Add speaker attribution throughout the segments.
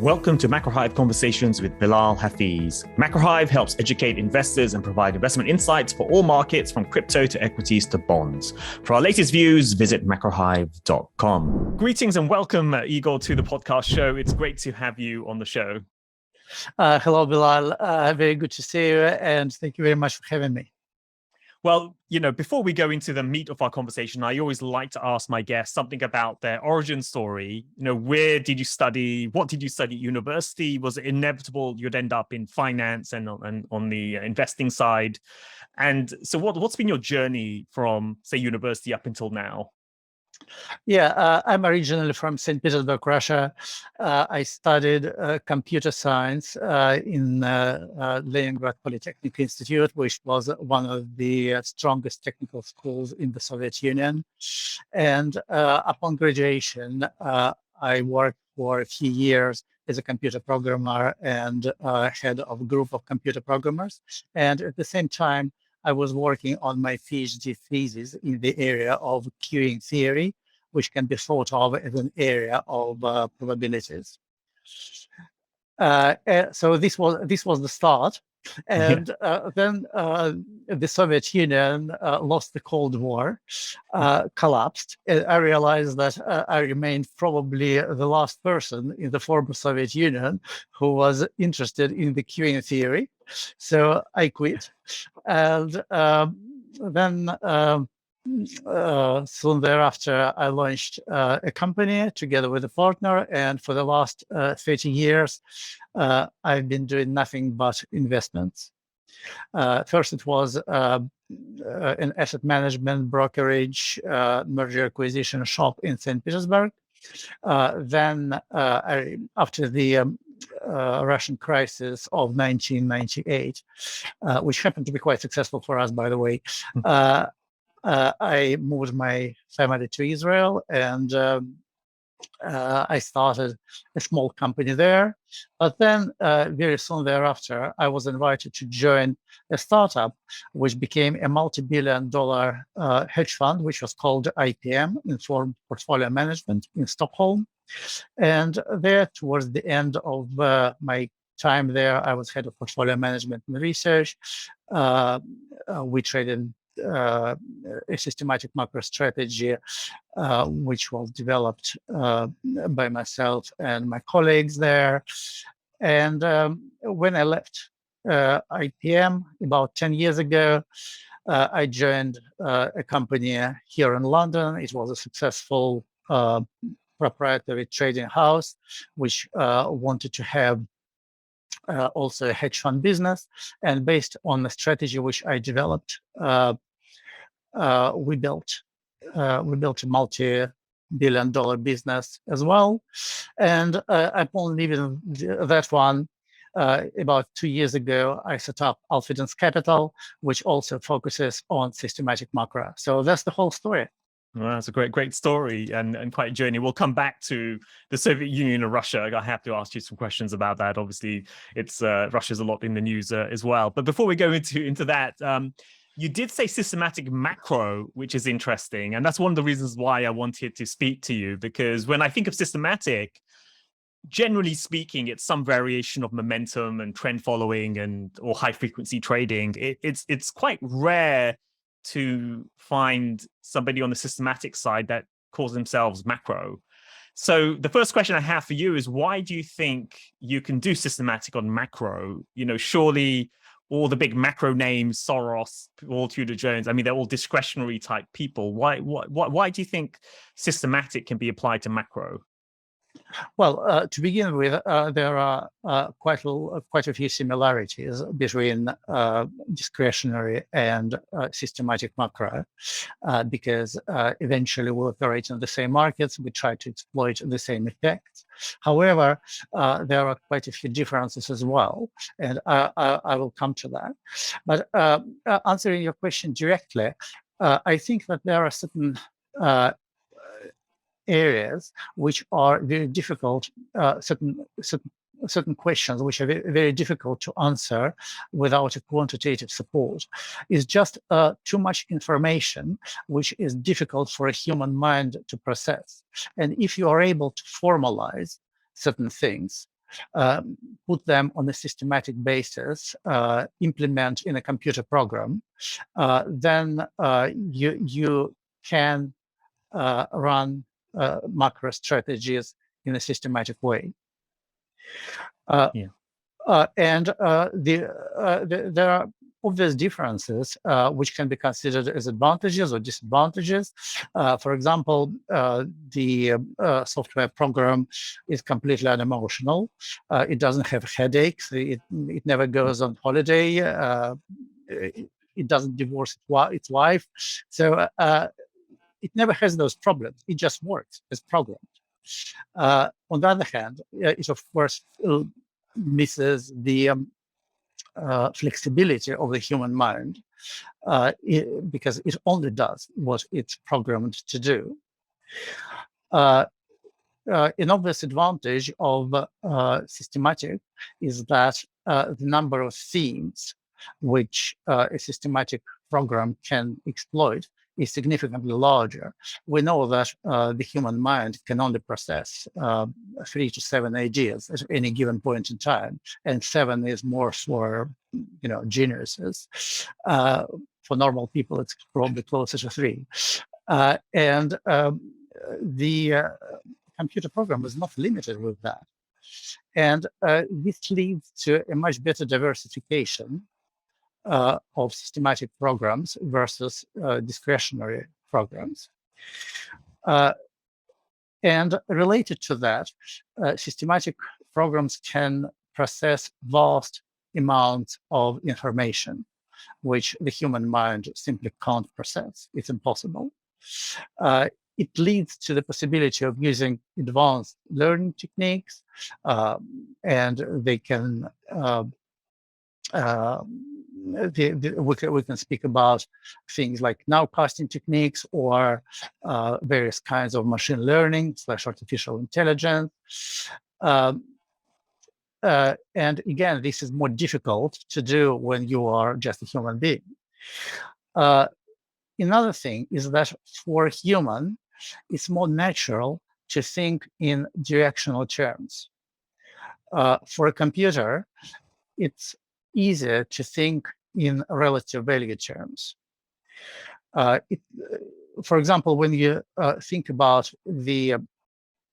Speaker 1: Welcome to MacroHive Conversations with Bilal Hafiz. MacroHive helps educate investors and provide investment insights for all markets from crypto to equities to bonds. For our latest views, visit macrohive.com. Greetings and welcome, Igor, to the podcast show. It's great to have you on the show.
Speaker 2: Hello, Bilal. Very good to see you, and thank you very much for having me.
Speaker 1: Well, before we go into the meat of our conversation, I always like to ask my guests something about their origin story. Where did you study? What did you study at university? Was it inevitable you'd end up in finance and on the investing side? And so what's been your journey from, say, university up until now?
Speaker 2: Yeah, I'm originally from St. Petersburg, Russia. I studied computer science in Leningrad Polytechnic Institute, which was one of the strongest technical schools in the Soviet Union. And upon graduation, I worked for a few years as a computer programmer and head of a group of computer programmers. And at the same time, I was working on my PhD thesis in the area of queuing theory, which can be thought of as an area of probabilities. So this was the start, and then the Soviet Union lost the Cold War, collapsed. I realized that I remained probably the last person in the former Soviet Union who was interested in the queuing theory. So I quit, and then soon thereafter, I launched a company together with a partner, and for the last 30 years, I've been doing nothing but investments. First, it was an asset management brokerage merger acquisition shop in St. Petersburg. Then, after the Russian crisis of 1998, which happened to be quite successful for us, by the way, I moved my family to Israel, and I started a small company there. But then very soon thereafter, I was invited to join a startup, which became a multi-billion-dollar hedge fund, which was called IPM, Informed Portfolio Management, in Stockholm. And there, towards the end of my time there, I was head of portfolio management and research. We traded a systematic macro strategy, which was developed by myself and my colleagues there. And when I left IPM about 10 years ago, I joined a company here in London. It was a successful proprietary trading house, which wanted to have also a hedge fund business. And based on the strategy which I developed, we built a multi-billion-dollar business as well. And upon leaving that one, about 2 years ago, I set up Alphidence Capital, which also focuses on systematic macro. So that's the whole story.
Speaker 1: Well, that's a great story and quite a journey. We'll come back to the Soviet Union and Russia. I have to ask you some questions about that. Obviously, it's Russia's a lot in the news as well. But before we go into that, you did say systematic macro, which is interesting. And that's one of the reasons why I wanted to speak to you, because when I think of systematic, generally speaking, it's some variation of momentum and trend following or high frequency trading. It's quite rare to find somebody on the systematic side that calls themselves macro. So the first question I have for you is, why do you think you can do systematic on macro? Surely all the big macro names, Soros, Wall Tudor Jones, I mean, they're all discretionary type people. Why do you think systematic can be applied to macro?
Speaker 2: Well, to begin with, there are quite a few similarities between discretionary and systematic macro, because eventually we operate in the same markets, we try to exploit the same effects. However, there are quite a few differences as well, and I will come to that. But answering your question directly, I think that there are certain areas which are very difficult, certain questions which are very difficult to answer without a quantitative support. It's just too much information which is difficult for a human mind to process. And if you are able to formalize certain things, put them on a systematic basis, implement in a computer program, then you can run macro strategies in a systematic way. And there are obvious differences which can be considered as advantages or disadvantages. For example, the software program is completely unemotional. It doesn't have headaches. It never goes on holiday. It doesn't divorce its wife. So it never has those problems. It just works as programmed. On the other hand, it of course misses the flexibility of the human mind because it only does what it's programmed to do. An obvious advantage of systematic is that the number of themes which a systematic program can exploit is significantly larger. We know that the human mind can only process 3 to 7 ideas at any given point in time, and 7 is more for geniuses. For normal people, it's probably closer to 3. And the computer program is not limited with that. And this leads to a much better diversification of systematic programs versus discretionary programs. And related to that, systematic programs can process vast amounts of information, which the human mind simply can't process. It's impossible. It leads to the possibility of using advanced learning techniques, and they can we can speak about things like nowcasting techniques or various kinds of machine learning / artificial intelligence. And again, this is more difficult to do when you are just a human being. Another thing is that for a human, it's more natural to think in directional terms. For a computer, it's easier to think in relative value terms. For example, when you think about the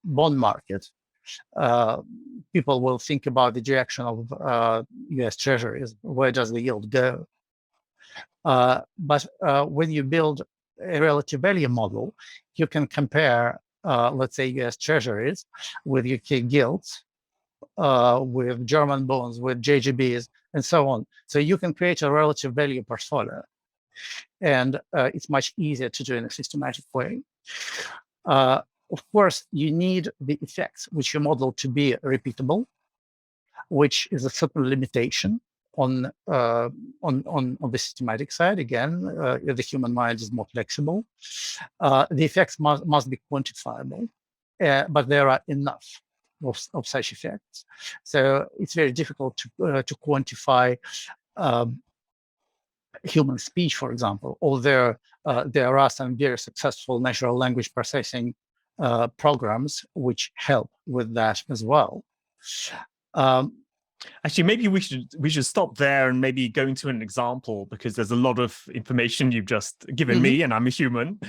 Speaker 2: bond market, people will think about the direction of US Treasuries. Where does the yield go? But when you build a relative value model, you can compare, let's say, US Treasuries with UK gilts, with German bonds, with JGBs, and so on. So you can create a relative value portfolio. And it's much easier to do in a systematic way. Of course, you need the effects which you model to be repeatable, which is a certain limitation on the systematic side. Again, the human mind is more flexible. The effects must be quantifiable, but there are enough of such effects. So it's very difficult to quantify human speech, for example, although there are some very successful natural language processing programs which help with that as well.
Speaker 1: Actually, maybe we should stop there and maybe go into an example, because there's a lot of information you've just given me, and I'm a human.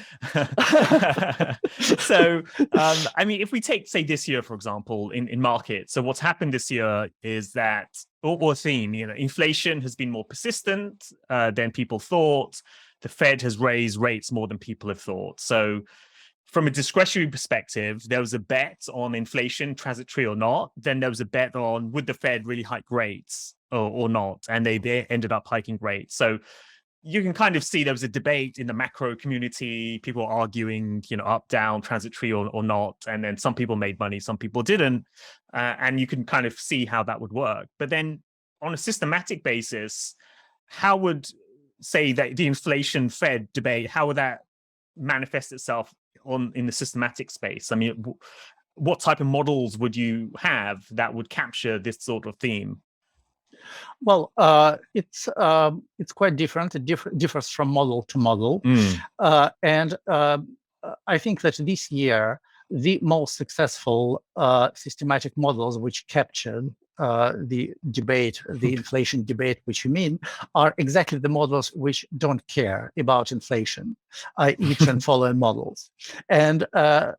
Speaker 1: So, I mean, if we take, say, this year, for example, in markets, so what's happened this year is that what we're seeing, inflation has been more persistent than people thought. The Fed has raised rates more than people have thought. So, from a discretionary perspective, there was a bet on inflation, transitory or not. Then there was a bet on would the Fed really hike rates or not, and they ended up hiking rates. So you can kind of see there was a debate in the macro community. People were arguing, up, down, transitory or not. And then some people made money, some people didn't, and you can kind of see how that would work. But then on a systematic basis, how would, say, that the inflation Fed debate, how would that manifest itself in the systematic space? I mean, what type of models would you have that would capture this sort of theme?
Speaker 2: Well, it's quite different. It differs from model to model. And I think that this year, the most successful systematic models which captured the debate, the inflation debate, which you mean, are exactly the models which don't care about inflation, i.e. trend following models. And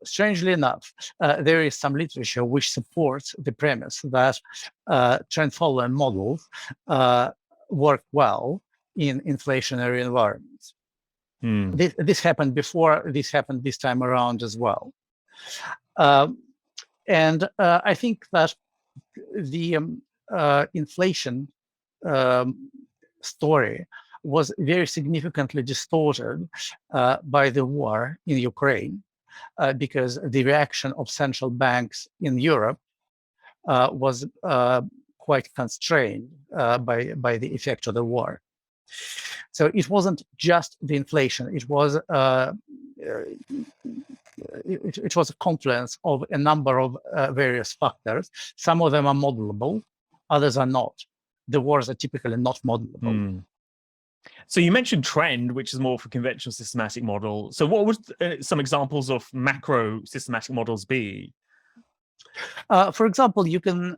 Speaker 2: strangely enough, there is some literature which supports the premise that trend following models work well in inflationary environments. This happened before, this happened this time around as well. And I think that the inflation story was very significantly distorted by the war in Ukraine, because the reaction of central banks in Europe was quite constrained by the effect of the war. So it wasn't just the inflation; it was it was a confluence of a number of various factors. Some of them are modelable, others are not. The wars are typically not modelable.
Speaker 1: So you mentioned trend, which is more for conventional systematic model. So what would some examples of macro systematic models be?
Speaker 2: For example, you can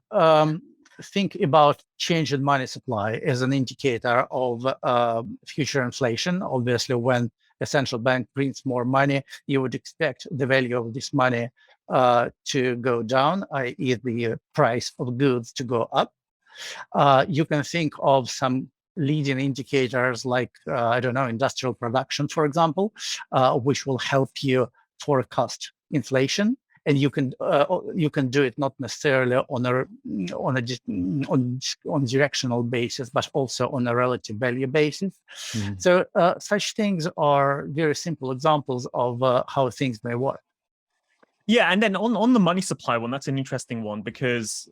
Speaker 2: think about change in money supply as an indicator of future inflation. Obviously, when a central bank prints more money, you would expect the value of this money to go down, i.e. the price of goods to go up. You can think of some leading indicators like, I don't know, industrial production, for example, which will help you forecast inflation. And you can do it not necessarily on a directional basis, but also on a relative value basis. So such things are very simple examples of how things may work.
Speaker 1: Yeah, and then on the money supply one, that's an interesting one because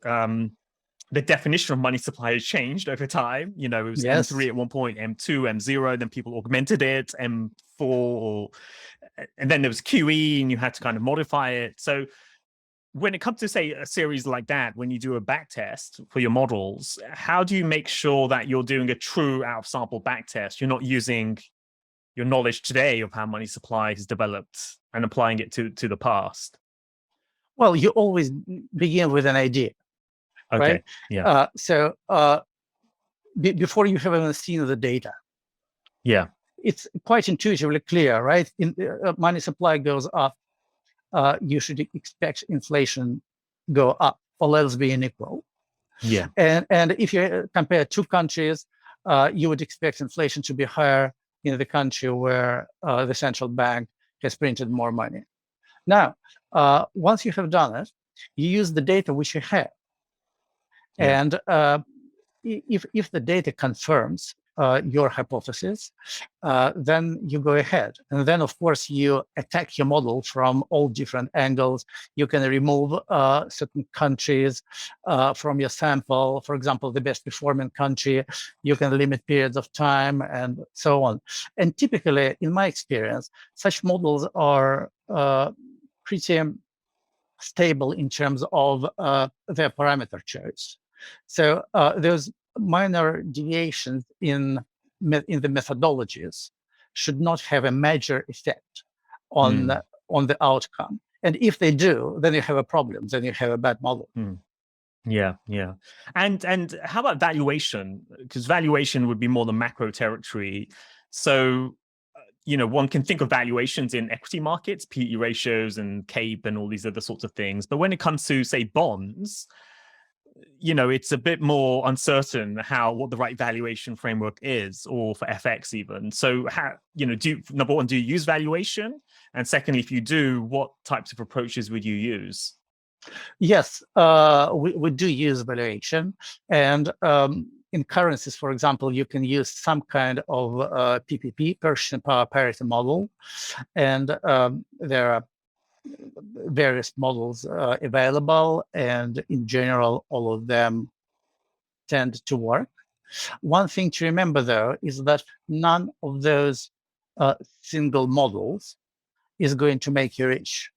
Speaker 1: the definition of money supply has changed over time. You know, it was M3 at one point, M2, M0, then people augmented it, M4, and then there was QE, and you had to kind of modify it. So when it comes to, say, a series like that, when you do a back test for your models, how do you make sure that you're doing a true out-of-sample back test? You're not using your knowledge today of how money supply has developed and applying it to the past.
Speaker 2: Well, you always begin with an idea.
Speaker 1: Okay.
Speaker 2: Right?
Speaker 1: Yeah.
Speaker 2: So before you have even seen the data, it's quite intuitively clear, right? Money supply goes up, you should expect inflation go up, all else being equal.
Speaker 1: Yeah.
Speaker 2: And if you compare two countries, you would expect inflation to be higher in the country where the central bank has printed more money. Now, once you have done it, you use the data which you have. And if the data confirms your hypothesis, then you go ahead. And then, of course, you attack your model from all different angles. You can remove certain countries from your sample. For example, the best performing country, you can limit periods of time and so on. And typically, in my experience, such models are pretty stable in terms of their parameter choice. So those minor deviations in the methodologies should not have a major effect on the outcome. And if they do, then you have a problem. Then you have a bad model.
Speaker 1: Yeah. And how about valuation? Because valuation would be more the macro territory. So one can think of valuations in equity markets, PE ratios and CAPE and all these other sorts of things. But when it comes to, say, bonds, it's a bit more uncertain what the right valuation framework is, or for FX even. So how, number one, do you use valuation? And secondly, if you do, what types of approaches would you use?
Speaker 2: Yes, we do use valuation. And in currencies, for example, you can use some kind of PPP, purchasing power parity model. And there are various models available. And in general, all of them tend to work. One thing to remember, though, is that none of those single models is going to make you rich.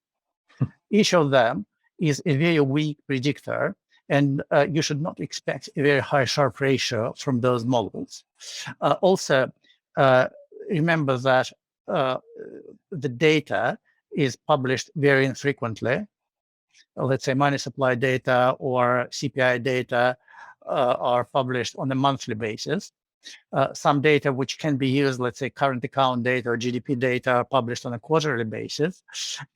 Speaker 2: Each of them is a very weak predictor, and you should not expect a very high Sharpe ratio from those models. Also, remember that the data is published very infrequently. Let's say money supply data or CPI data are published on a monthly basis. Some data which can be used, let's say current account data or GDP data, are published on a quarterly basis.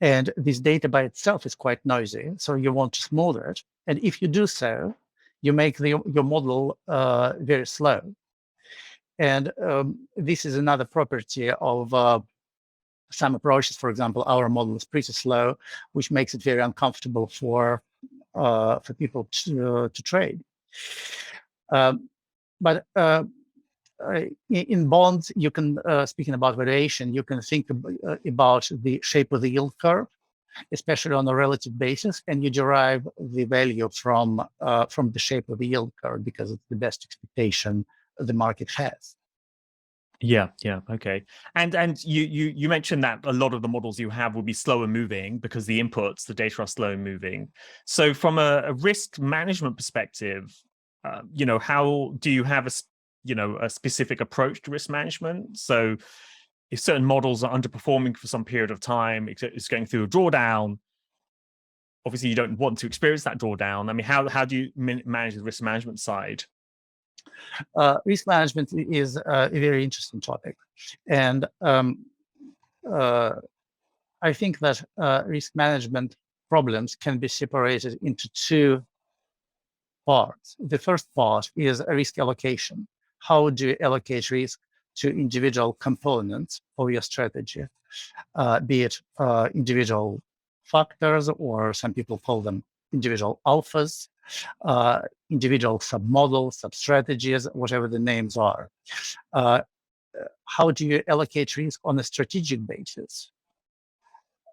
Speaker 2: And this data by itself is quite noisy. So you want to smooth it. And if you do so, you make your model very slow. And this is another property of some approaches. For example, our model is pretty slow, which makes it very uncomfortable for people to trade. But in bonds, you can, speaking about valuation, you can think about the shape of the yield curve, especially on a relative basis, and you derive the value from the shape of the yield curve because it's the best expectation the market has.
Speaker 1: Yeah, okay. And you mentioned that a lot of the models you have will be slower moving because the inputs, the data are slow moving. So from a risk management perspective, how do you have a specific approach to risk management? So if certain models are underperforming for some period of time, it's going through a drawdown, obviously you don't want to experience that drawdown. I mean, how do you manage the risk management side?
Speaker 2: Risk management is a very interesting topic. And I think that risk management problems can be separated into two parts. The first part is a risk allocation. How do you allocate risk to individual components of your strategy, be it individual factors, or some people call them individual alphas, individual submodels, sub-strategies, whatever the names are. How do you allocate risk on a strategic basis?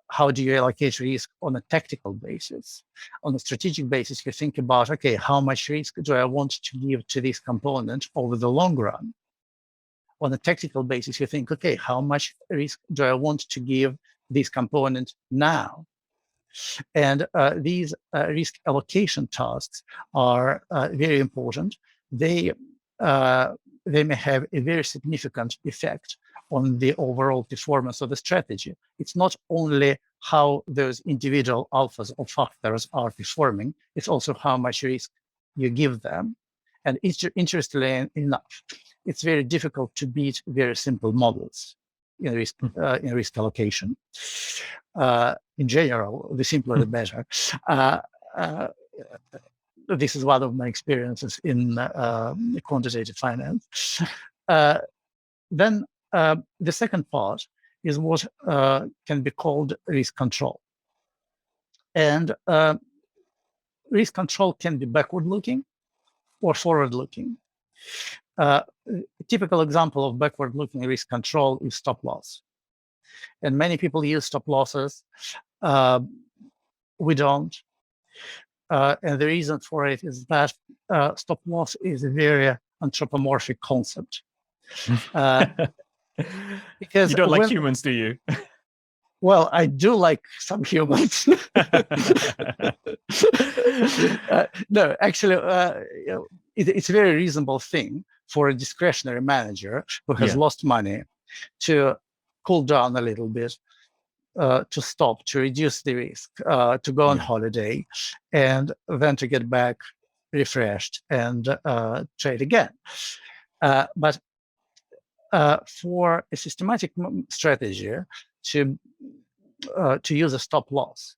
Speaker 2: How do you allocate risk on a tactical basis? On a strategic basis, you think about, okay, how much risk do I want to give to this component over the long run? On a tactical basis, you think, okay, how much risk do I want to give this component now? And these risk allocation tasks are very important. They may have a very significant effect on the overall performance of the strategy. It's not only how those individual alphas or factors are performing, it's also how much risk you give them. And interestingly enough, it's very difficult to beat very simple models in risk allocation. In general, the simpler the better. This is one of my experiences in quantitative finance. Then the second part is what can be called risk control. And risk control can be backward-looking or forward-looking. A typical example of backward-looking risk control is stop loss. And many people use stop losses. We don't. And the reason for it is that stop loss is a very anthropomorphic concept. Because
Speaker 1: you don't like humans, do you?
Speaker 2: Well, I do like some humans. No, actually, it's a very reasonable thing for a discretionary manager who has lost money to cool down a little bit, to stop, to reduce the risk, to go on holiday, and then to get back refreshed and trade again. But for a systematic strategy to use a stop loss,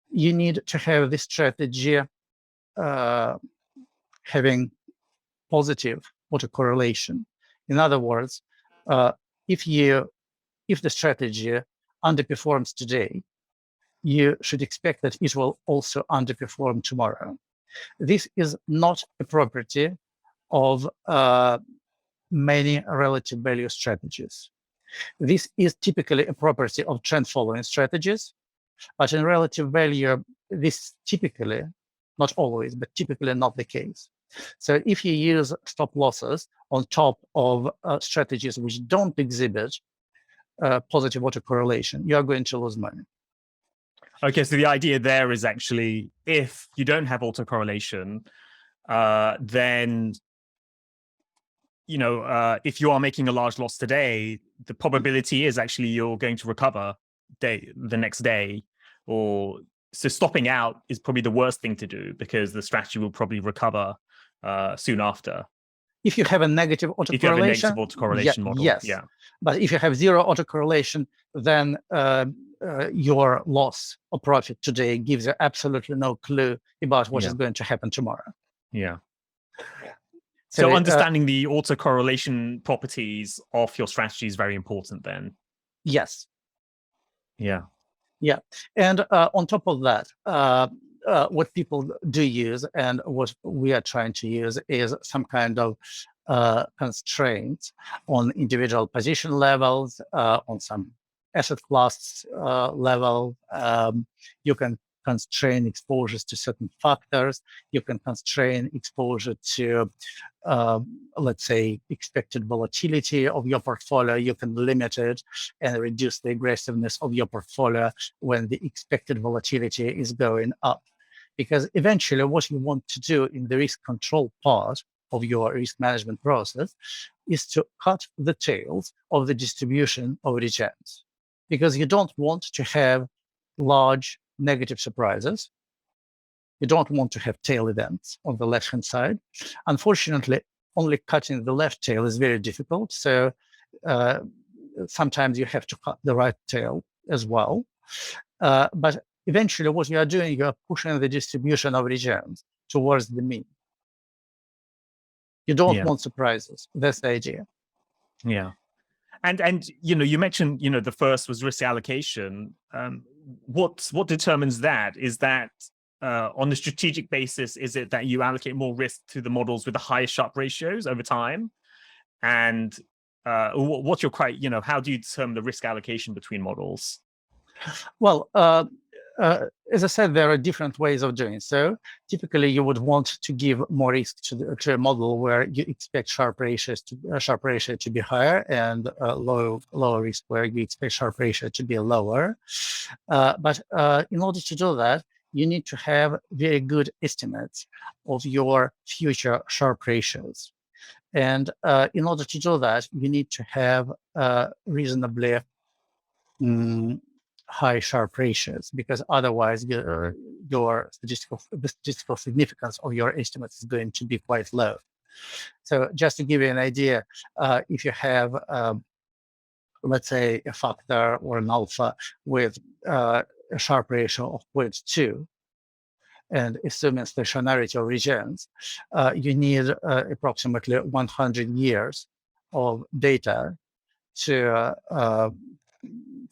Speaker 2: you need to have this strategy having positive autocorrelation. In other words, if the strategy underperforms today, you should expect that it will also underperform tomorrow. This is not a property of many relative value strategies. This is typically a property of trend following strategies, but in relative value, this typically, not always, but typically not the case. So if you use stop losses on top of strategies which don't exhibit positive autocorrelation, you are going to lose money.
Speaker 1: Okay, so the idea there is actually, if you don't have autocorrelation, then if you are making a large loss today, the probability is actually you're going to recover the next day, or so stopping out is probably the worst thing to do because the strategy will probably recover soon after.
Speaker 2: If you have a negative autocorrelation,
Speaker 1: if you have a negative autocorrelation model,
Speaker 2: yes.
Speaker 1: Yeah.
Speaker 2: But if you have zero autocorrelation, then your loss or profit today gives you absolutely no clue about what is going to happen tomorrow.
Speaker 1: Yeah. So understanding the autocorrelation properties of your strategy is very important then.
Speaker 2: Yes.
Speaker 1: Yeah.
Speaker 2: Yeah. And on top of that, what people do use and what we are trying to use is some kind of constraints on individual position levels, on some asset class level. You can constrain exposures to certain factors. You can constrain exposure to, let's say, expected volatility of your portfolio. You can limit it and reduce the aggressiveness of your portfolio when the expected volatility is going up. Because eventually what you want to do in the risk control part of your risk management process is to cut the tails of the distribution of returns. Because you don't want to have large negative surprises. You don't want to have tail events on the left-hand side. Unfortunately, only cutting the left tail is very difficult. So sometimes you have to cut the right tail as well. But eventually what you are doing, you are pushing the distribution of returns towards the mean. You don't want surprises. That's the idea.
Speaker 1: Yeah. And you mentioned, the first was risk allocation. What determines that? Is that on a strategic basis, is it that you allocate more risk to the models with the highest Sharpe ratios over time? And what's your how do you determine the risk allocation between models?
Speaker 2: Well, as I said, there are different ways of doing so. Typically, you would want to give more risk to a model where you expect Sharpe ratio to be higher, and lower risk where you expect Sharpe ratio to be lower. But in order to do that, you need to have very good estimates of your future Sharpe ratios. And in order to do that, you need to have reasonably high Sharpe ratios, because otherwise the statistical significance of your estimates is going to be quite low. So just to give you an idea, if you have, let's say, a factor or an alpha with a Sharpe ratio of 0.2, and assuming stationarity of returns, you need approximately 100 years of data to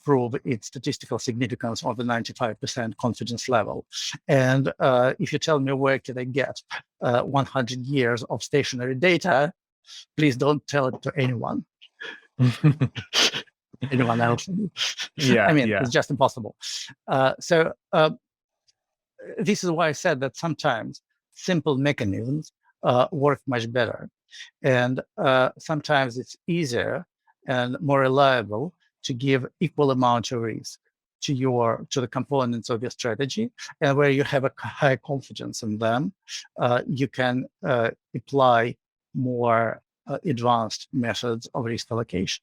Speaker 2: prove its statistical significance on the 95% confidence level. And if you tell me where can I get 100 years of stationary data, please don't tell it to anyone. Anyone else.
Speaker 1: Yeah,
Speaker 2: it's just impossible. So this is why I said that sometimes simple mechanisms work much better. And sometimes it's easier and more reliable to give equal amount of risk to the components of your strategy, and where you have a high confidence in them, you can apply more advanced methods of risk allocation.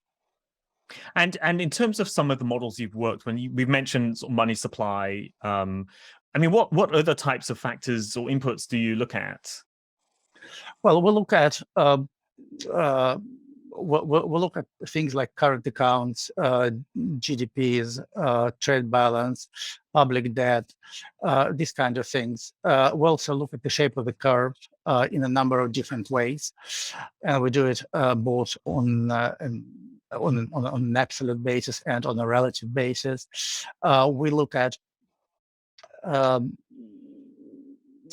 Speaker 1: And in terms of some of the models you've worked, we've mentioned sort of money supply, what other types of factors or inputs do you look at?
Speaker 2: Well, we'll look at we'll look at things like current accounts, GDPs, trade balance, public debt, these kind of things. We'll also look at the shape of the curve in a number of different ways, and we do it both on an absolute basis and on a relative basis. We look at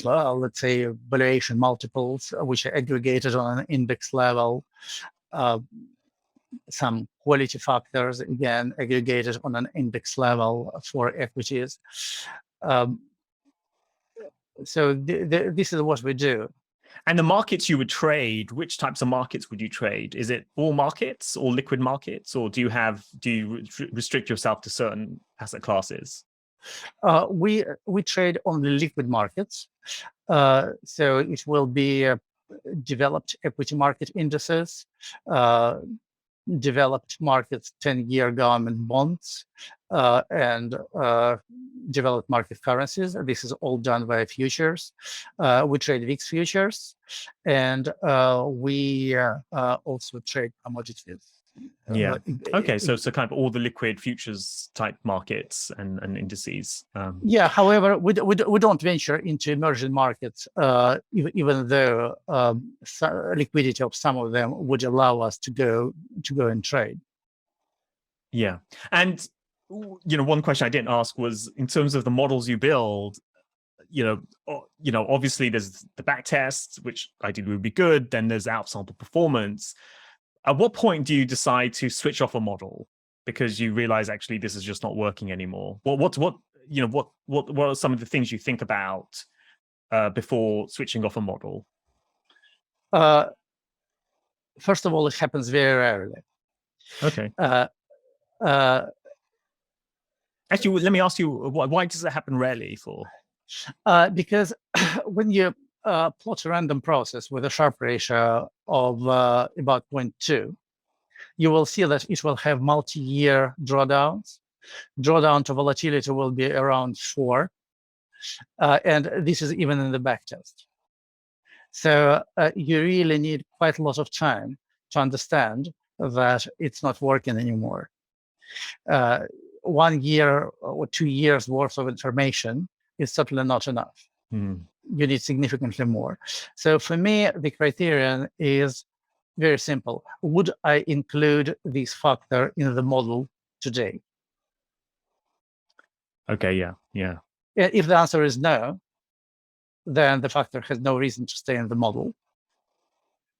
Speaker 2: let's say valuation multiples, which are aggregated on an index level. Some quality factors, again, aggregated on an index level for equities. So this is what we do.
Speaker 1: And the markets you would trade, which types of markets would you trade? Is it all markets or liquid markets, or do you restrict yourself to certain asset classes?
Speaker 2: We trade on the liquid markets. So it will be developed equity market indices, developed markets, 10-year government bonds, and developed market currencies. This is all done via futures. We trade VIX futures, and we also trade commodities.
Speaker 1: Yeah. Okay. So kind of all the liquid futures type markets and indices.
Speaker 2: Yeah. However, we don't venture into emerging markets, even though liquidity of some of them would allow us to go and trade.
Speaker 1: Yeah. And one question I didn't ask was, in terms of the models you build, obviously there's the back tests, which ideally would be good. Then there's outsample performance. At what point do you decide to switch off a model because you realize actually this is just not working anymore? What are some of the things you think about before switching off a model?
Speaker 2: First of all, it happens very rarely.
Speaker 1: Okay. Actually, let me ask you, why does it happen rarely for?
Speaker 2: Because when you plot a random process with a Sharpe ratio of about 0.2, you will see that it will have multi-year drawdowns. Drawdown to volatility will be around 4. And this is even in the backtest. So you really need quite a lot of time to understand that it's not working anymore. 1 year or 2 years worth of information is certainly not enough. You need significantly more. So for me, the criterion is very simple. Would I include this factor in the model today?
Speaker 1: Okay, yeah.
Speaker 2: If the answer is no, then the factor has no reason to stay in the model.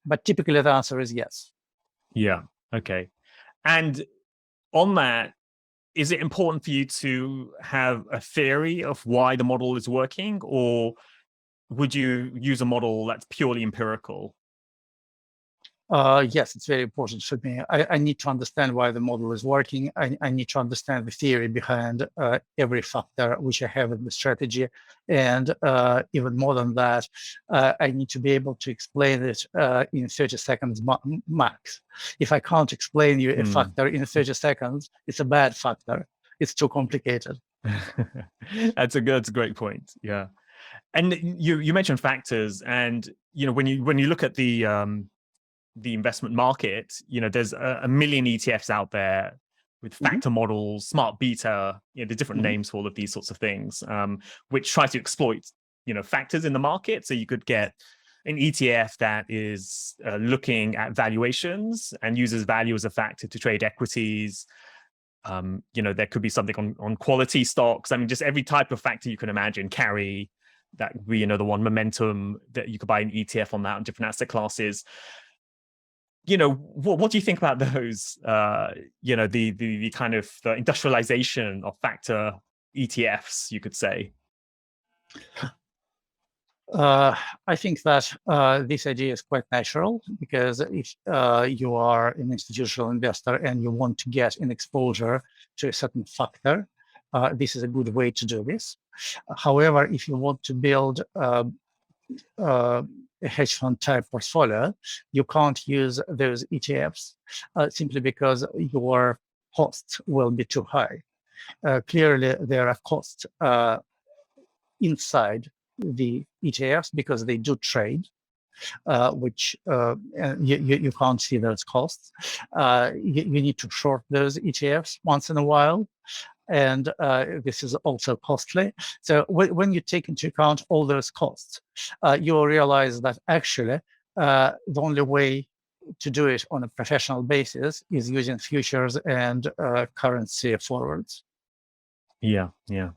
Speaker 2: But typically the answer is yes.
Speaker 1: Yeah, okay. And on that, is it important for you to have a theory of why the model is working, or would you use a model that's purely empirical?
Speaker 2: Yes, it's very important for me. I need to understand why the model is working. I need to understand the theory behind every factor which I have in the strategy. And even more than that, I need to be able to explain it in 30 seconds max. If I can't explain you a factor in 30 seconds, it's a bad factor. It's too complicated.
Speaker 1: That's a great point. Yeah. And you mentioned factors, and when you look at the investment market, there's a million ETFs out there with factor models, smart beta, the different names for all of these sorts of things, which try to exploit, factors in the market. So you could get an ETF that is looking at valuations and uses value as a factor to trade equities. There could be something on quality stocks. I mean, just every type of factor you can imagine. Carry, that would be, the one. Momentum, that you could buy an ETF on that, on different asset classes. What do you think about those? The kind of the industrialization of factor ETFs, you could say.
Speaker 2: I think that this idea is quite natural, because if you are an institutional investor and you want to get an exposure to a certain factor, this is a good way to do this. However, if you want to build a hedge fund type portfolio, you can't use those ETFs simply because your costs will be too high. Clearly, there are costs inside the ETFs because they do trade, which you can't see those costs. You need to short those ETFs once in a while, and this is also costly. So when you take into account all those costs, you will realize that actually the only way to do it on a professional basis is using futures and currency forwards.
Speaker 1: Yeah.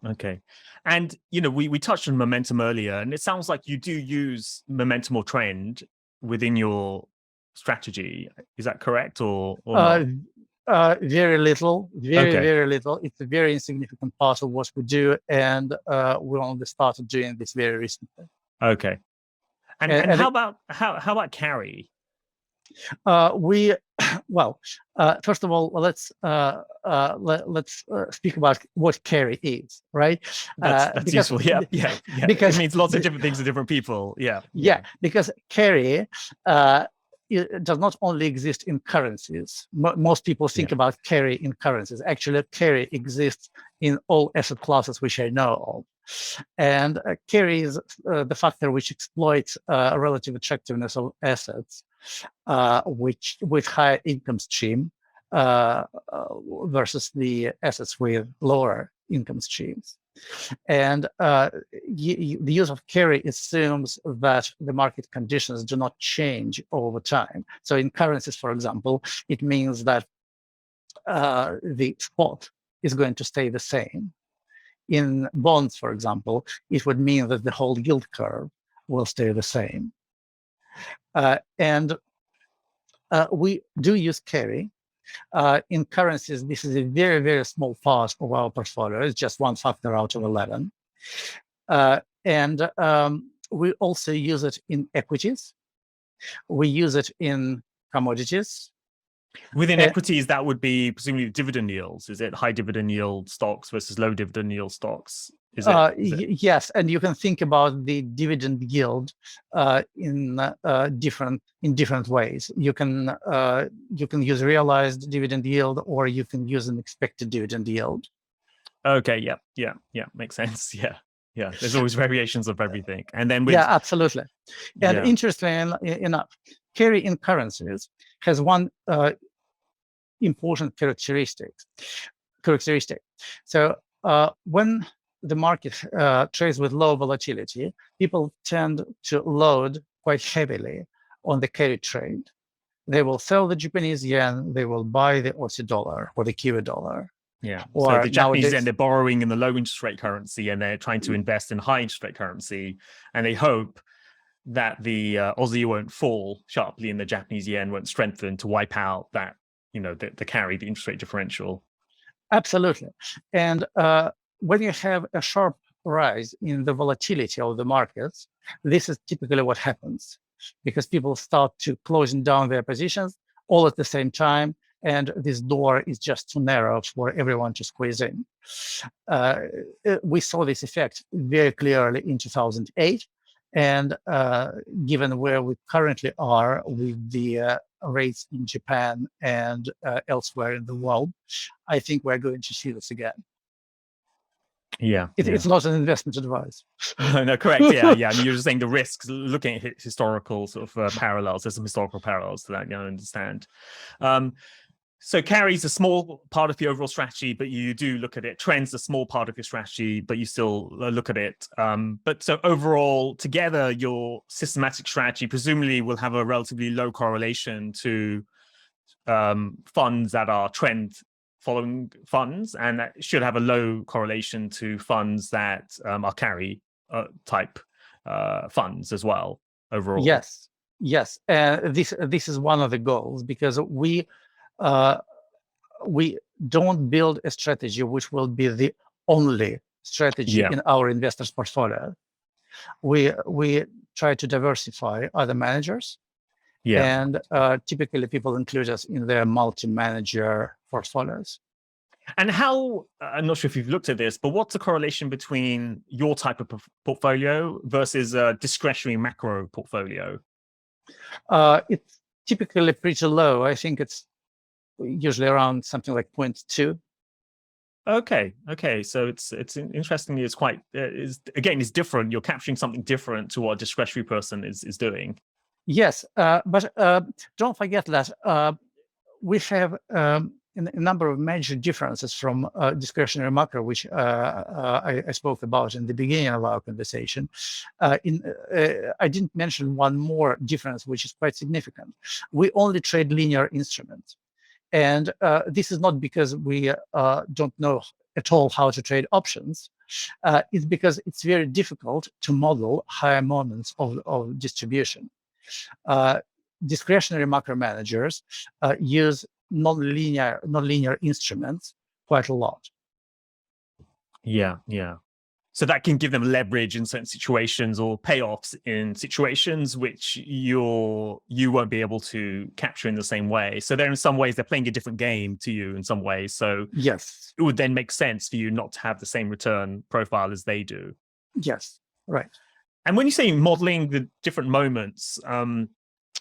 Speaker 1: Okay. And, we touched on momentum earlier, and it sounds like you do use momentum or trend within your strategy. Is that correct, or not?
Speaker 2: Very little, very little. It's a very insignificant part of what we do, and we only started doing this very recently.
Speaker 1: Okay. And how about carry?
Speaker 2: First of all, let's speak about what carry is, right?
Speaker 1: That's useful. Yeah.
Speaker 2: Because
Speaker 1: it means lots of different things to different people. Yeah.
Speaker 2: Because carry it does not only exist in currencies. Most people think about carry in currencies. Actually, carry exists in all asset classes which I know of. And carry is the factor which exploits relative attractiveness of assets, which with higher income stream versus the assets with lower income streams. And the use of carry assumes that the market conditions do not change over time. So in currencies, for example, it means that the spot is going to stay the same. In bonds, for example, it would mean that the whole yield curve will stay the same. And we do use carry. In currencies, this is a very, very small part of our portfolio. It's just one factor out of 11. And we also use it in equities. We use it in commodities.
Speaker 1: Within equities, that would be presumably dividend yields. Is it high dividend yield stocks versus low dividend yield stocks?
Speaker 2: Yes, and you can think about the dividend yield in different ways. You can use realized dividend yield, or you can use an expected dividend yield.
Speaker 1: Okay. Yeah. Makes sense. Yeah. There's always variations of everything, and then
Speaker 2: absolutely. And interestingly enough, carry in currencies has one important characteristic. So when the market trades with low volatility, people tend to load quite heavily on the carry trade. They will sell the Japanese yen, they will buy the Aussie dollar or the Kiwi dollar.
Speaker 1: Yeah. So the Japanese yen, they're borrowing in the low interest rate currency, and they're trying to invest in high interest rate currency, and they hope that the Aussie won't fall sharply and the Japanese yen won't strengthen to wipe out that, the carry, the interest rate differential.
Speaker 2: Absolutely. And when you have a sharp rise in the volatility of the markets, this is typically what happens, because people start to closing down their positions all at the same time, and this door is just too narrow for everyone to squeeze in. We saw this effect very clearly in 2008, and given where we currently are with the rates in Japan and elsewhere in the world, I think we're going to see this again. It's not an investment advice.
Speaker 1: No, correct. Yeah. I mean, you're just saying the risks, looking at historical sort of parallels. There's some historical parallels to that, I understand. So carry's a small part of the overall strategy, but you do look at it. Trends a small part of your strategy, but you still look at it. But so overall, together, your systematic strategy presumably will have a relatively low correlation to funds that are trend following funds, and that should have a low correlation to funds that are carry type funds as well overall.
Speaker 2: Yes. This is one of the goals, because we don't build a strategy which will be the only strategy in our investors' portfolio. We try to diversify other managers, and typically people include us in their multi-manager portfolios.
Speaker 1: And how, I'm not sure if you've looked at this, but what's the correlation between your type of portfolio versus a discretionary macro portfolio?
Speaker 2: It's typically pretty low. I think it's usually around something like 0.2.
Speaker 1: Okay. So it's interestingly, it's quite it's different. You're capturing something different to what a discretionary person is doing.
Speaker 2: Yes, but don't forget that we have a number of major differences from discretionary macro, which I spoke about in the beginning of our conversation. I didn't mention one more difference, which is quite significant. We only trade linear instruments. And this is not because we don't know at all how to trade options. It's because it's very difficult to model higher moments of distribution. Discretionary macro managers use non-linear instruments quite a lot.
Speaker 1: Yeah. So that can give them leverage in certain situations, or payoffs in situations which you won't be able to capture in the same way. So they're in some ways, they're playing a different game to you in some ways. So
Speaker 2: yes,
Speaker 1: it would then make sense for you not to have the same return profile as they do.
Speaker 2: Yes, right.
Speaker 1: And when you say modeling the different moments,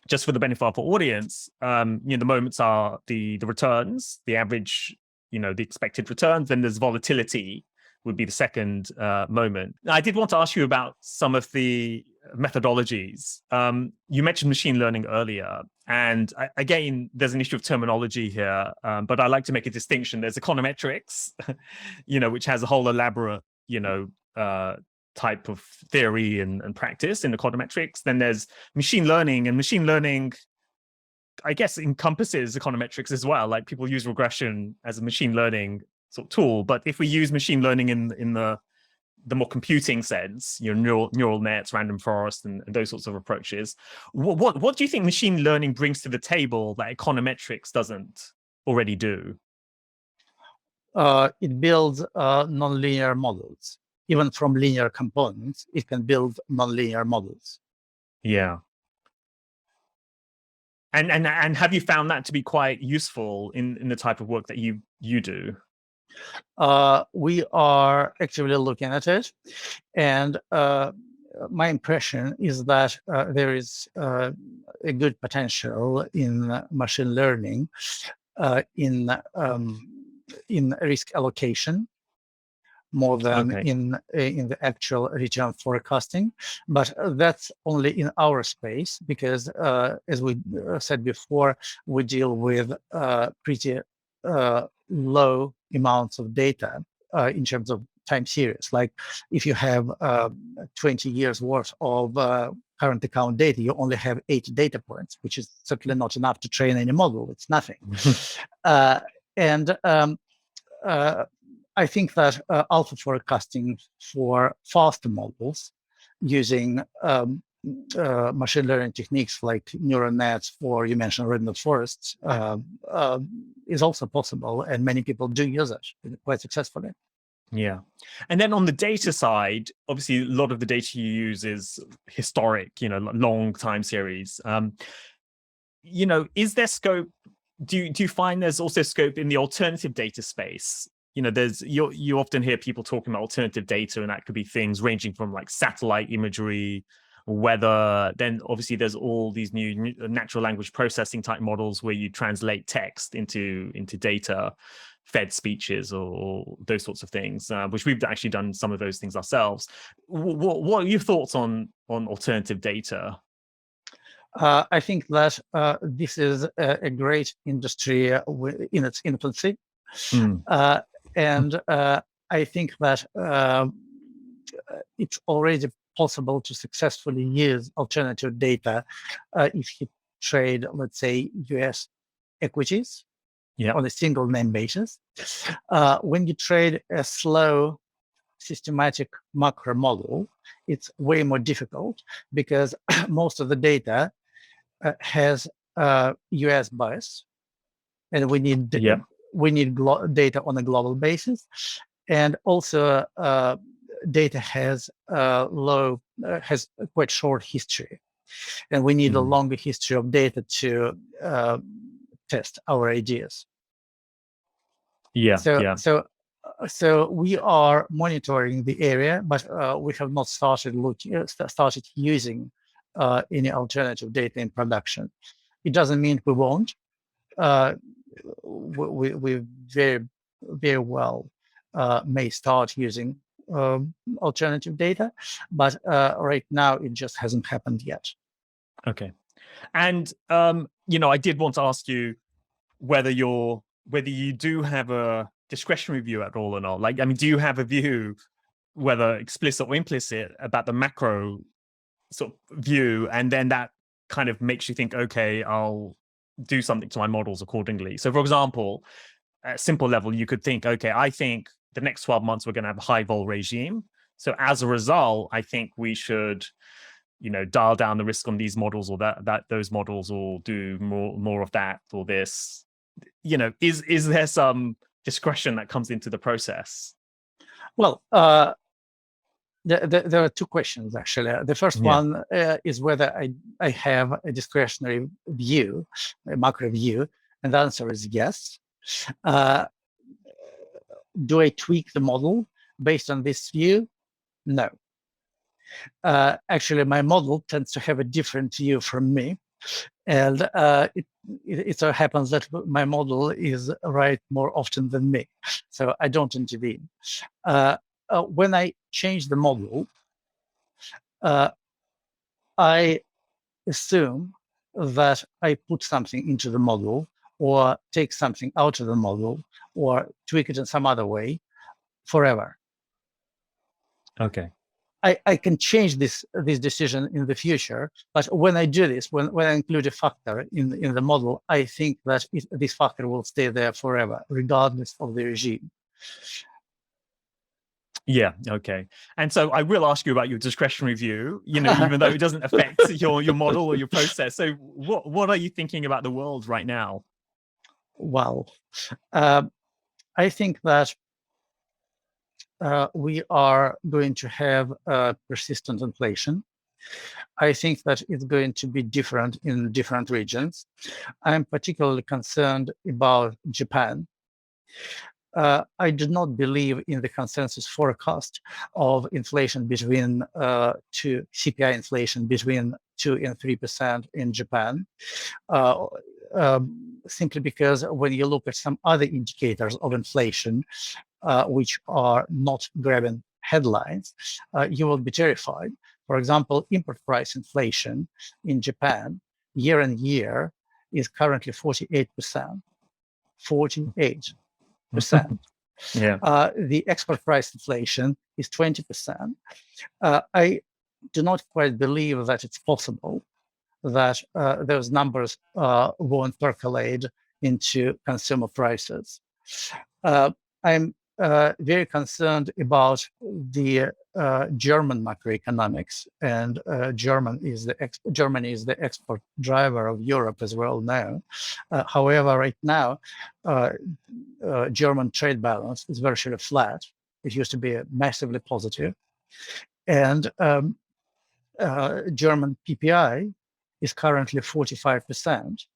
Speaker 1: just for the benefit of our audience, the moments are the returns, the average, the expected returns. Then there's volatility would be the second moment. I did want to ask you about some of the methodologies. You mentioned machine learning earlier, and again, there's an issue of terminology here, but I like to make a distinction. There's econometrics, which has a whole elaborate, type of theory and practice in econometrics. Then there's machine learning, and machine learning, I guess, encompasses econometrics as well. Like, people use regression as a machine learning sort of tool, but if we use machine learning in the more computing sense, neural nets, random forest, and those sorts of approaches, what do you think machine learning brings to the table that econometrics doesn't already do?
Speaker 2: It builds nonlinear models. Even from linear components, it can build nonlinear models.
Speaker 1: Yeah. And have you found that to be quite useful in the type of work that you do?
Speaker 2: We are actively looking at it, and my impression is that there is a good potential in machine learning in risk allocation, more than in the actual return forecasting. But that's only in our space, because as we said before, we deal with pretty low amounts of data in terms of time series. Like, if you have 20 years worth of current account data, you only have 8 data points, which is certainly not enough to train any model. It's nothing. I think that alpha forecasting for faster models using machine learning techniques like neural nets, or you mentioned random forests, is also possible, and many people do use it quite successfully.
Speaker 1: Yeah. And then on the data side, obviously, a lot of the data you use is historic, long time series. Is there scope? Do you find there's also scope in the alternative data space? You often hear people talking about alternative data, and that could be things ranging from like satellite imagery, weather. Then obviously there's all these new natural language processing type models where you translate text into data, fed speeches, or those sorts of things, which we've actually done some of those things ourselves. What are your thoughts on alternative data?
Speaker 2: I think that this is a great industry in its infancy. And I think that it's already possible to successfully use alternative data if you trade, let's say, US equities on a single name basis. When you trade a slow, systematic macro model, it's way more difficult, because most of the data has US bias, and we need data on a global basis. And also data has has a quite short history, and we need a longer history of data to test our ideas. So we are monitoring the area, but we have not started using any alternative data in production. It doesn't mean we won't. We very, very well may start using alternative data, but right now it just hasn't happened yet.
Speaker 1: Okay. And I did want to ask you whether you do have a discretionary view at all or not. Like, do you have a view, whether explicit or implicit, about the macro sort of view, and then that kind of makes you think, okay, I'll do something to my models accordingly? So, for example, at a simple level, you could think, okay, I think the next 12 months we're going to have a high vol regime. So as a result, I think we should, dial down the risk on these models, or that those models will do more of that or this. Is there some discretion that comes into the process?
Speaker 2: Well, there are two questions, actually. The first one is whether I have a discretionary view, a macro view, and the answer is yes. Do I tweak the model based on this view? No. Actually, my model tends to have a different view from me. And it so happens that my model is right more often than me, so I don't intervene. When I change the model, I assume that I put something into the model or take something out of the model or tweak it in some other way forever.
Speaker 1: Okay.
Speaker 2: I can change this decision in the future, but when I do this, when I include a factor in the model, I think that this factor will stay there forever, regardless of the regime.
Speaker 1: Yeah. Okay. And so I will ask you about your discretionary view, even though it doesn't affect your model or your process. So what are you thinking about the world right now?
Speaker 2: Well, I think that we are going to have persistent inflation. I think that it's going to be different in different regions. I'm particularly concerned about Japan. I do not believe in the consensus forecast of inflation between CPI inflation between 2 and 3% in Japan. Simply because when you look at some other indicators of inflation, which are not grabbing headlines, you will be terrified. For example, import price inflation in Japan year on year is currently 48%. 48%.
Speaker 1: Yeah.
Speaker 2: The export price inflation is 20%. I do not quite believe that it's possible that those numbers won't percolate into consumer prices. I'm very concerned about the German macroeconomics, and Germany is the export driver of Europe, as we all know. However, right now, German trade balance is virtually flat. It used to be massively positive, and German PPI is currently 45%.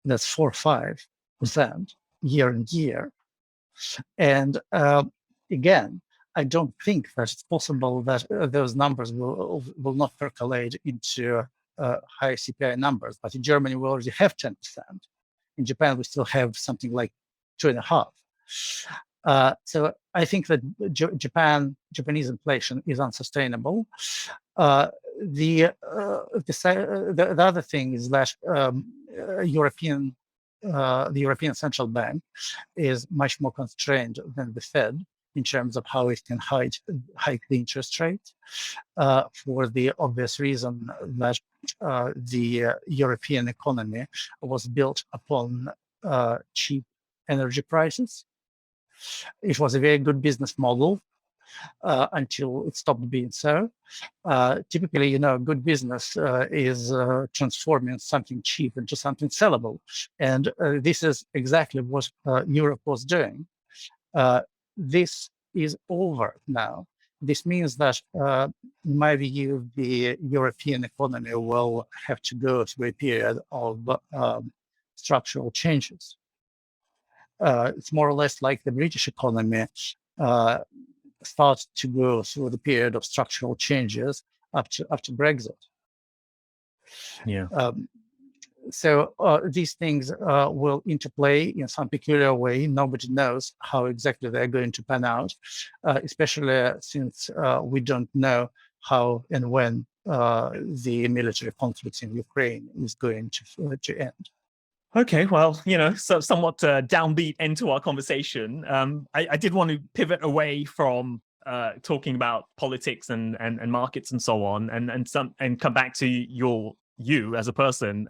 Speaker 2: That's 45% year on year. And again, I don't think that it's possible that those numbers will not percolate into high CPI numbers. But in Germany, we already have 10%. In Japan, we still have something like 2.5%. So I think that Japanese inflation is unsustainable. The other thing is that the European Central Bank is much more constrained than the Fed in terms of how it can hike the interest rate, for the obvious reason that the European economy was built upon cheap energy prices. It was a very good business model until it stopped being so. Typically, good business is transforming something cheap into something sellable. And this is exactly what Europe was doing. This is over now. This means that, in my view, the European economy will have to go through a period of structural changes. It's more or less like the British economy starts to go through the period of structural changes after Brexit.
Speaker 1: Yeah.
Speaker 2: So these things will interplay in some peculiar way. Nobody knows how exactly they're going to pan out, especially since we don't know how and when the military conflict in Ukraine is going to end.
Speaker 1: Okay, well, so somewhat downbeat end to our conversation. I did want to pivot away from talking about politics and markets and so on, and come back to you as a person.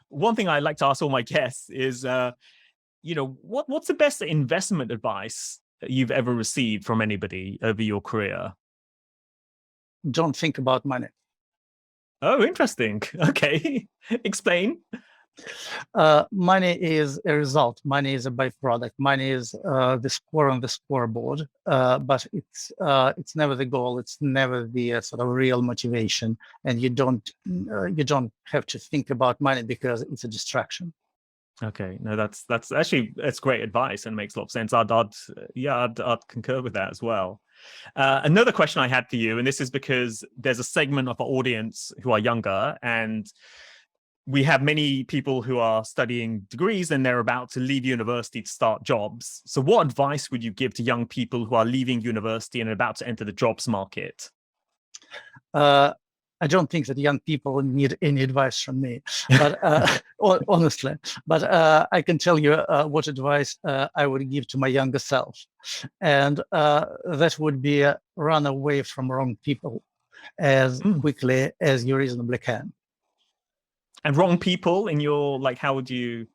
Speaker 1: One thing I like to ask all my guests is, what's the best investment advice that you've ever received from anybody over your career?
Speaker 2: Don't think about money.
Speaker 1: Oh, interesting. Okay, explain.
Speaker 2: Money is a result. Money is a byproduct. Money is the score on the scoreboard, but it's never the goal. It's never the sort of real motivation. And you don't have to think about money because it's a distraction.
Speaker 1: Okay, no, that's great advice and makes a lot of sense. I'd concur with that as well. Another question I had for you, and this is because there's a segment of our audience who are younger, and we have many people who are studying degrees and they're about to leave university to start jobs. So what advice would you give to young people who are leaving university and about to enter the jobs market?
Speaker 2: I don't think that young people need any advice from me, but honestly, but I can tell you what advice I would give to my younger self. And that would be run away from wrong people as quickly as you reasonably can.
Speaker 1: And wrong people in your, like, how would you?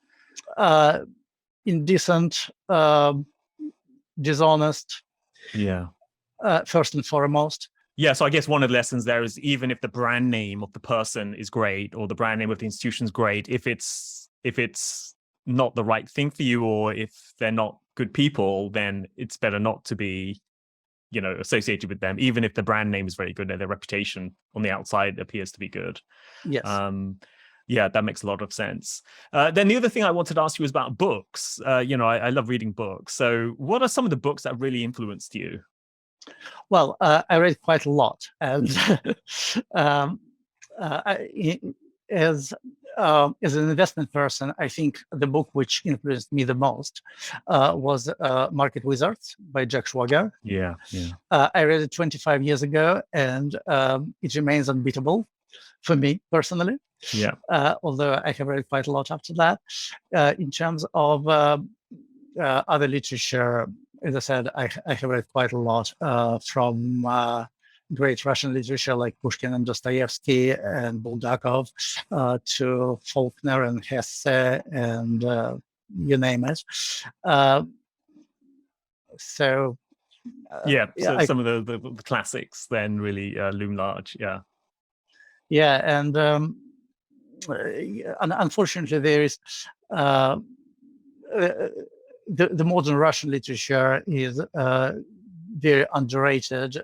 Speaker 2: Indecent, dishonest.
Speaker 1: Yeah.
Speaker 2: First and foremost.
Speaker 1: Yeah, so I guess one of the lessons there is even if the brand name of the person is great or the brand name of the institution is great, if it's not the right thing for you or if they're not good people, then it's better not to be, associated with them, even if the brand name is very good and their reputation on the outside appears to be good.
Speaker 2: Yes.
Speaker 1: Yeah, that makes a lot of sense. Then the other thing I wanted to ask you was about books. I love reading books. So what are some of the books that really influenced you?
Speaker 2: Well, I read quite a lot, and as an investment person, I think the book which influenced me the most was Market Wizards by Jack Schwager.
Speaker 1: Yeah.
Speaker 2: I read it 25 years ago, and it remains unbeatable for me personally.
Speaker 1: Yeah.
Speaker 2: Although I have read quite a lot after that. In terms of other literature, as I said, I have read quite a lot from great Russian literature like Pushkin and Dostoevsky and Bulgakov to Faulkner and Hesse and you name it. So
Speaker 1: some of the classics then really loom large. Yeah.
Speaker 2: Yeah, and unfortunately, there is the modern Russian literature is very underrated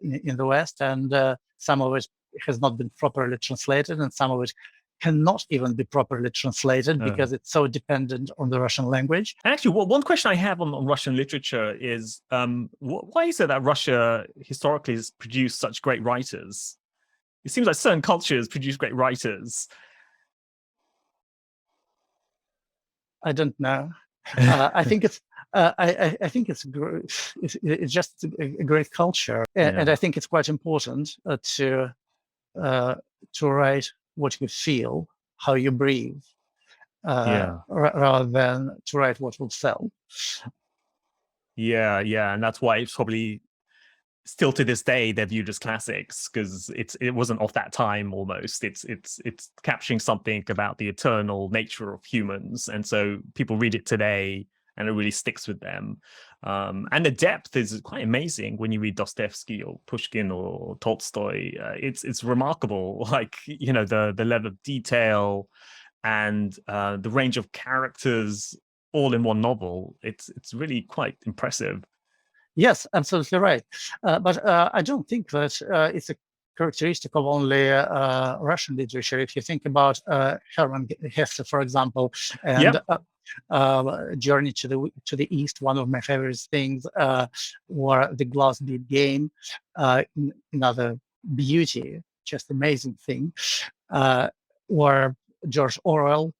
Speaker 2: in the West, and some of it has not been properly translated, and some of it cannot even be properly translated because it's so dependent on the Russian language.
Speaker 1: Actually, one question I have on Russian literature is why is it that Russia historically has produced such great writers? It seems like certain cultures produce great writers.
Speaker 2: I don't know. I think it's I think it's just a great culture, and I think it's quite important to write what you feel, how you breathe, rather than to write what will sell.
Speaker 1: Yeah, and that's why it's probably still to this day they're viewed as classics because it wasn't of that time almost. It's capturing something about the eternal nature of humans, and so people read it today and it really sticks with them. And the depth is quite amazing when you read Dostoevsky or Pushkin or Tolstoy. It's remarkable, like the level of detail and the range of characters all in one novel. It's really quite impressive.
Speaker 2: Yes, absolutely right. But I don't think that it's a characteristic of only Russian literature. If you think about Hermann Hesse, for example, and Journey to the East, one of my favorite things, or The Glass Bead Game, another beauty, just amazing thing, or George Orwell,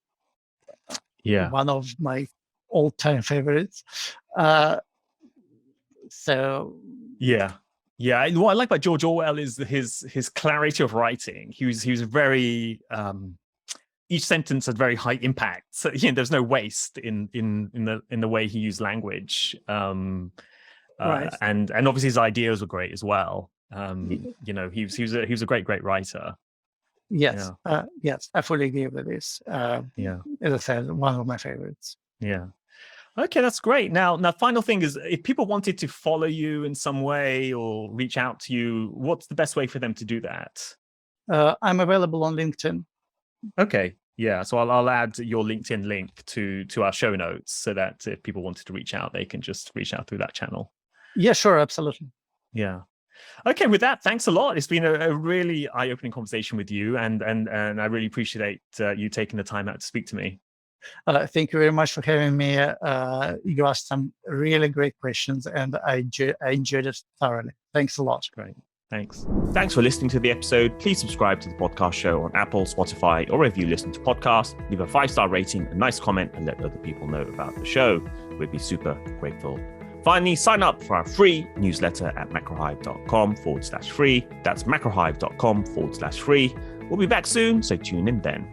Speaker 2: one of my all-time favorites. So what I like about George Orwell is his clarity of writing. He was very each sentence had very high impact. So there's no waste in the way he used language. Right. And obviously his ideas were great as well. He was a great writer. Yes, yes, I fully agree with this. As I said, one of my favorites.
Speaker 1: Yeah. Okay, that's great. Now, final thing is, if people wanted to follow you in some way or reach out to you, what's the best way for them to do that?
Speaker 2: I'm available on LinkedIn.
Speaker 1: Okay, yeah. So I'll add your LinkedIn link to our show notes so that if people wanted to reach out, they can just reach out through that channel.
Speaker 2: Yeah, sure, absolutely.
Speaker 1: Yeah. Okay, with that, thanks a lot. It's been a really eye-opening conversation with you, and I really appreciate you taking the time out to speak to me.
Speaker 2: Thank you very much for having me. You asked some really great questions, and I enjoyed it thoroughly. Thanks a lot.
Speaker 1: Great. Thanks.
Speaker 3: Thanks for listening to the episode. Please subscribe to the podcast show on Apple, Spotify, or wherever you listen to podcasts. Leave a 5-star rating, a nice comment, and let other people know about the show. We'd be super grateful. Finally, sign up for our free newsletter at macrohive.com/free. That's macrohive.com/free. We'll be back soon, so tune in then.